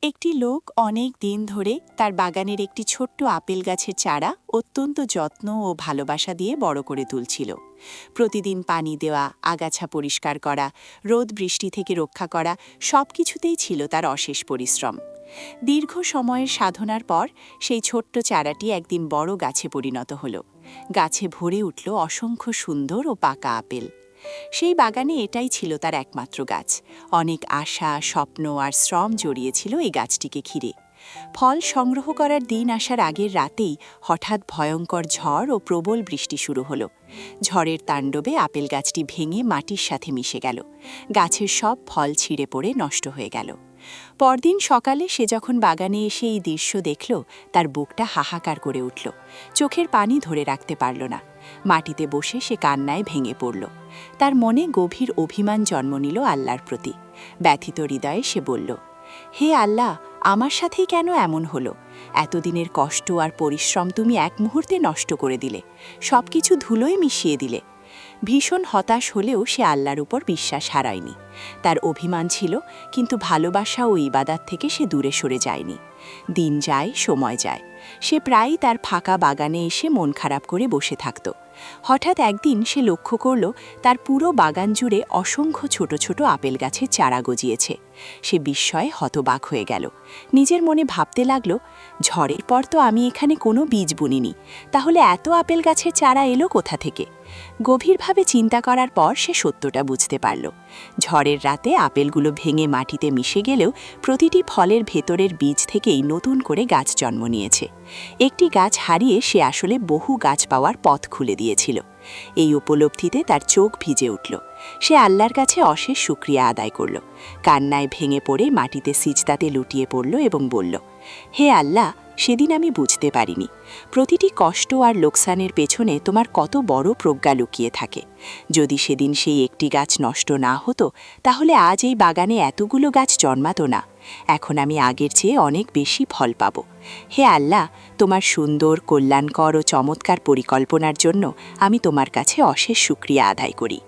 একটি লোক অনেক দিন ধরে তার বাগানের একটি ছোট্ট আপেল গাছের চারা অত্যন্ত যত্ন ও ভালোবাসা দিয়ে বড় করে তুলছিল। প্রতিদিন পানি দেওয়া, আগাছা পরিষ্কার করা, রোদ বৃষ্টি থেকে রক্ষা করা সবকিছুতেই ছিল তার অশেষ পরিশ্রম। দীর্ঘ সময়ের সাধনার পর সেই ছোট্ট চারাটি একদিন বড় গাছে পরিণত হল। গাছে ভরে উঠল অসংখ্য সুন্দর ও পাকা আপেল। সেই বাগানে এটাই ছিল তার একমাত্র গাছ। অনেক আশা, স্বপ্ন আর শ্রম জড়িয়েছিল এই গাছটিকে ঘিরে। ফল সংগ্রহ করার দিন আসার আগের রাতেই হঠাৎ ভয়ঙ্কর ঝড় ও প্রবল বৃষ্টি শুরু হলো। ঝড়ের তাণ্ডবে আপেল গাছটি ভেঙে মাটির সাথে মিশে গেল। গাছের সব ফল ছিঁড়ে পড়ে নষ্ট হয়ে গেল। পরদিন সকালে সে যখন বাগানে এসে এই দৃশ্য দেখল, তার বুকটা হাহাকার করে উঠল। চোখের পানি ধরে রাখতে পারল না। মাটিতে বসে সে কান্নায় ভেঙে পড়ল। তার মনে গভীর অভিমান জন্ম নিল আল্লাহর প্রতি। ব্যথিত হৃদয়ে সে বলল, হে আল্লাহ, আমার সাথেই কেন এমন হলো? এতদিনের কষ্ট আর পরিশ্রম তুমি এক মুহূর্তে নষ্ট করে দিলে, সবকিছু ধুলোয় মিশিয়ে দিলে। ভীষণ হতাশ হলেও সে আল্লাহর উপর বিশ্বাস হারায়নি। তার অভিমান ছিল, কিন্তু ভালোবাসা ও ইবাদাত থেকে সে দূরে সরে যায়নি। দিন যায়, সময় যায়। সে প্রায়ই তার ফাঁকা বাগানে এসে মন খারাপ করে বসে থাকত। হঠাৎ একদিন সে লক্ষ্য করল, তার পুরো বাগান জুড়ে অসংখ্য ছোট ছোট আপেল গাছের চারা গজিয়েছে। সে বিস্ময়ে হতবাক হয়ে গেল। নিজের মনে ভাবতে লাগল, ঝড়ের পর তো আমি এখানে কোনো বীজ বুনিনি, তাহলে এত আপেল গাছের চারা এলো কোথা থেকে? গভীরভাবে চিন্তা করার পর সে সত্যটা বুঝতে পারল। ঝড়ের রাতে আপেলগুলো ভেঙে মাটিতে মিশে গেলেও প্রতিটি ফলের ভেতরের বীজ থেকেই নতুন করে গাছ জন্ম নিয়েছে। একটি গাছ হারিয়ে সে আসলে বহু গাছ পাওয়ার পথ খুলে দিয়েছিল। এই উপলব্ধিতে তার চোখ ভিজে উঠল। সে আল্লাহর কাছে অশেষ শুকরিয়া আদায় করল। কান্নায় ভেঙে পড়ে মাটিতে সিজদাতে লুটিয়ে পড়ল এবং বলল, হে আল্লাহ, সেদিন আমি বুঝতে পারিনি প্রতিটি কষ্ট আর লোকসানের পেছনে তোমার কত বড় প্রজ্ঞা লুকিয়ে থাকে। যদি সেদিন সেই একটি গাছ নষ্ট না হতো, তাহলে আজ এই বাগানে এতগুলো গাছ জন্মাতো না। এখন আমি আগের চেয়ে অনেক বেশি ফল পাব। হে আল্লাহ, তোমার সুন্দর, কল্যাণকর ও চমৎকার পরিকল্পনার জন্য আমি তোমার কাছে অশেষ শুকরিয়া আদায় করি।